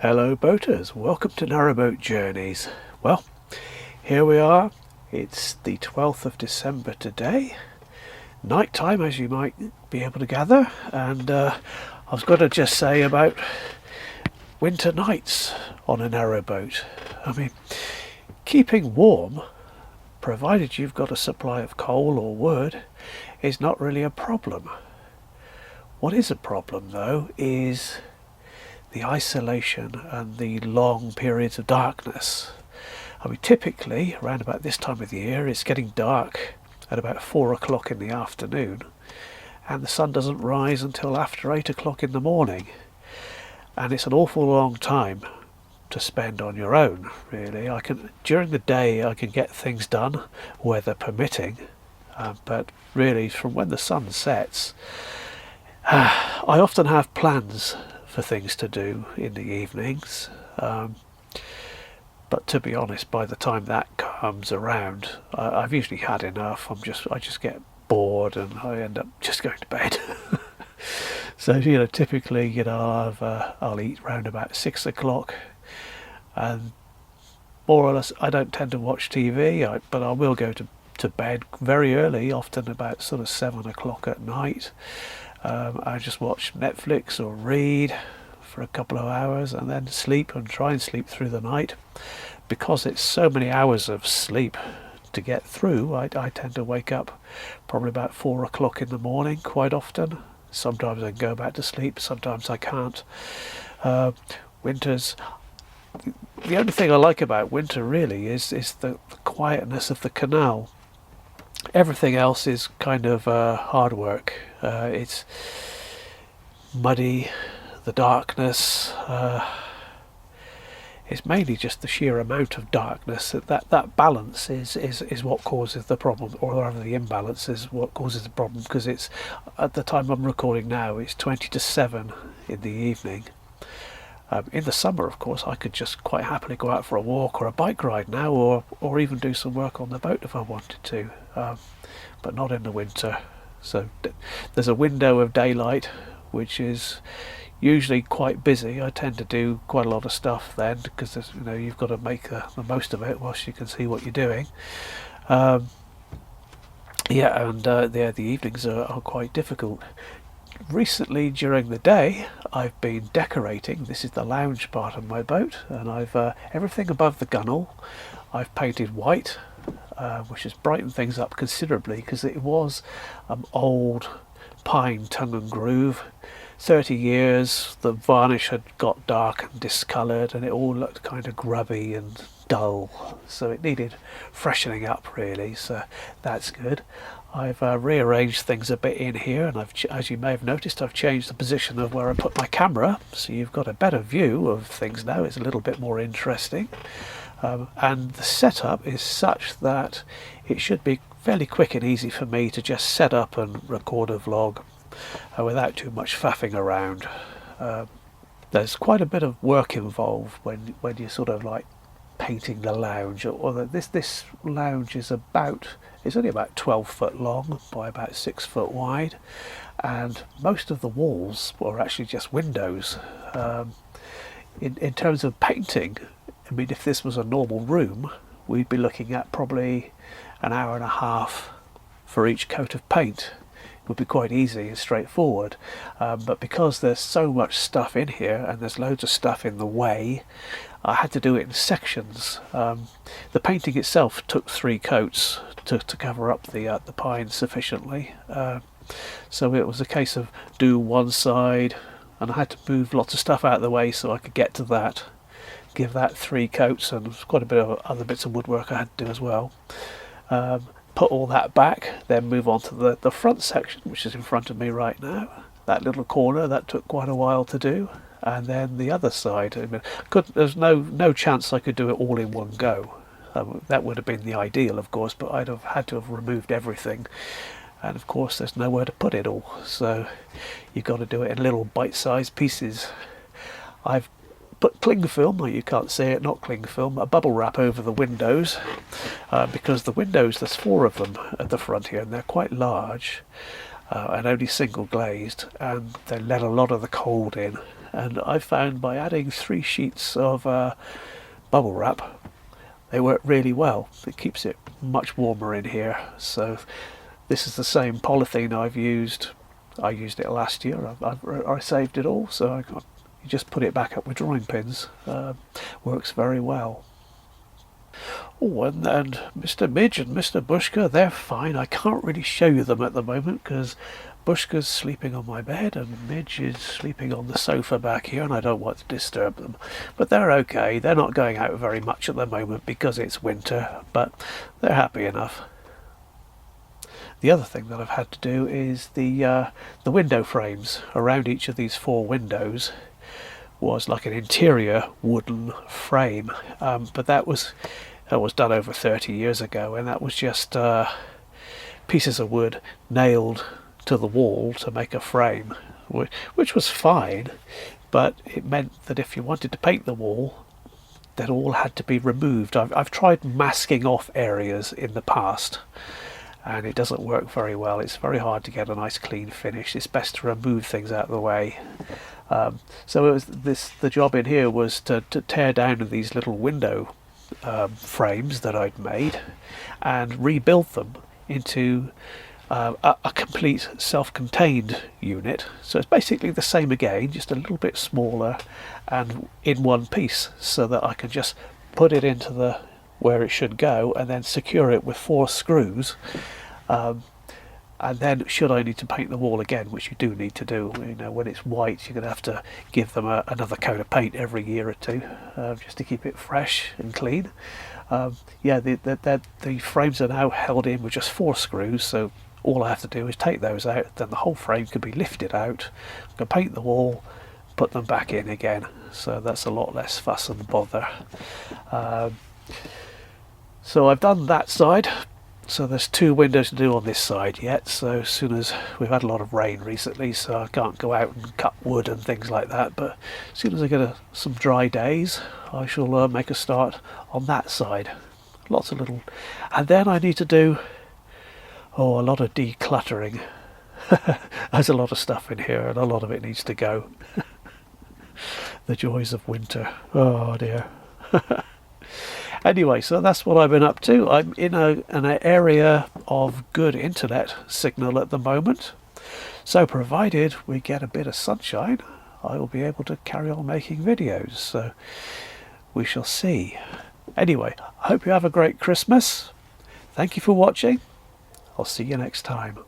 Hello boaters, welcome to Narrowboat Journeys. Well, here we are. It's the 12th of December today. Night time, as you might be able to gather, and I was going to just say about winter nights on a narrowboat. I mean, keeping warm, provided you've got a supply of coal or wood, is not really a problem. What is a problem though is the isolation and the long periods of darkness. I mean, typically around about this time of the year it's getting dark at about 4 o'clock in the afternoon, and the sun doesn't rise until after 8 o'clock in the morning, and it's an awful long time to spend on your own, really. During the day I can get things done, weather permitting, but really from when the sun sets, I often have plans for things to do in the evenings, but to be honest, by the time that comes around, I've usually had enough. I just get bored and I end up just going to bed. So typically, I'll eat round about 6 o'clock, and more or less I don't tend to watch TV, but I will go to bed very early, often about sort of 7 o'clock at night. I just watch Netflix or read for a couple of hours and then sleep, and try and sleep through the night. Because it's so many hours of sleep to get through, I tend to wake up probably about 4 o'clock in the morning quite often. Sometimes I can go back to sleep, sometimes I can't. Winters, the only thing I like about winter really is the quietness of the canal. Everything else is kind of hard work. It's muddy, the darkness. It's mainly just the sheer amount of darkness. That balance is what causes the problem, or rather the imbalance is what causes the problem, because it's, at the time I'm recording now, it's 20 to 7 in the evening. In the summer, of course, I could just quite happily go out for a walk or a bike ride now, or even do some work on the boat if I wanted to, but not in the winter. So there's a window of daylight which is usually quite busy. I tend to do quite a lot of stuff then, because you've got to make the most of it whilst you can see what you're doing. The evenings are quite difficult. Recently, during the day, I've been decorating. This is the lounge part of my boat, and I've everything above the gunnel I've painted white, which has brightened things up considerably, because it was old pine tongue and groove. 30 years, the varnish had got dark and discoloured, and it all looked kind of grubby and dull, so it needed freshening up really, so that's good. I've rearranged things a bit in here, and as you may have noticed, I've changed the position of where I put my camera, so you've got a better view of things now. It's a little bit more interesting, and the setup is such that it should be fairly quick and easy for me to just set up and record a vlog without too much faffing around. There's quite a bit of work involved when you're sort of like painting the lounge, this lounge is it's only about 12 foot long by about 6 foot wide, and most of the walls are actually just windows. In terms of painting, I mean, if this was a normal room, we'd be looking at probably an hour and a half for each coat of paint. It would be quite easy and straightforward, but because there's so much stuff in here and there's loads of stuff in the way, I had to do it in sections. The painting itself took 3 coats to cover up the pine sufficiently, so it was a case of do one side, and I had to move lots of stuff out of the way so I could get to that, give that 3 coats, and there's quite a bit of other bits of woodwork I had to do as well. Put all that back, then move on to the front section, which is in front of me right now. That little corner, that took quite a while to do, and then the other side. I mean, there's no chance I could do it all in one go. That would have been the ideal, of course, but I'd have had to have removed everything, and of course there's nowhere to put it all, so you've got to do it in little bite-sized pieces. I've put cling film, or you can't see it, not cling film, a bubble wrap over the windows, because the windows, there's 4 of them at the front here, and they're quite large, and only single glazed, and they let a lot of the cold in, and I found by adding 3 sheets of bubble wrap, they work really well. It keeps it much warmer in here. So this is the same polythene I've used. I used it last year. I saved it all, so you just put it back up with drawing pins. Works very well. Oh, and Mr. Midge and Mr. Bushka, they're fine. I can't really show you them at the moment because Bushka's sleeping on my bed and Midge is sleeping on the sofa back here, and I don't want to disturb them. But they're okay. They're not going out very much at the moment because it's winter, but they're happy enough. The other thing that I've had to do is the window frames around each of these 4 windows was like an interior wooden frame, but that was done over 30 years ago, and that was just pieces of wood nailed to the wall to make a frame, which was fine, but it meant that if you wanted to paint the wall, that all had to be removed. I've tried masking off areas in the past, and it doesn't work very well. It's very hard to get a nice clean finish. It's best to remove things out of the way. So it was the job in here was to tear down these little window frames that I'd made and rebuild them into a complete self-contained unit. So it's basically the same again, just a little bit smaller and in one piece, so that I can just put it into where it should go and then secure it with 4 screws. And then should I need to paint the wall again, which you do need to do, when it's white, you're going to have to give them another coat of paint every year or 2, just to keep it fresh and clean. Yeah, the frames are now held in with just 4 screws, so all I have to do is take those out, then the whole frame can be lifted out, I can paint the wall, put them back in again, so that's a lot less fuss and bother. So I've done that side. So there's 2 windows to do on this side yet, so as soon as we've had a lot of rain recently, so I can't go out and cut wood and things like that, but as soon as I get some dry days, I shall make a start on that side. Lots of little, and then I need to do a lot of decluttering. There's a lot of stuff in here and a lot of it needs to go. The joys of winter. Oh dear. Anyway, so that's what I've been up to. I'm in an area of good internet signal at the moment. So provided we get a bit of sunshine, I will be able to carry on making videos. So we shall see. Anyway, I hope you have a great Christmas. Thank you for watching. I'll see you next time.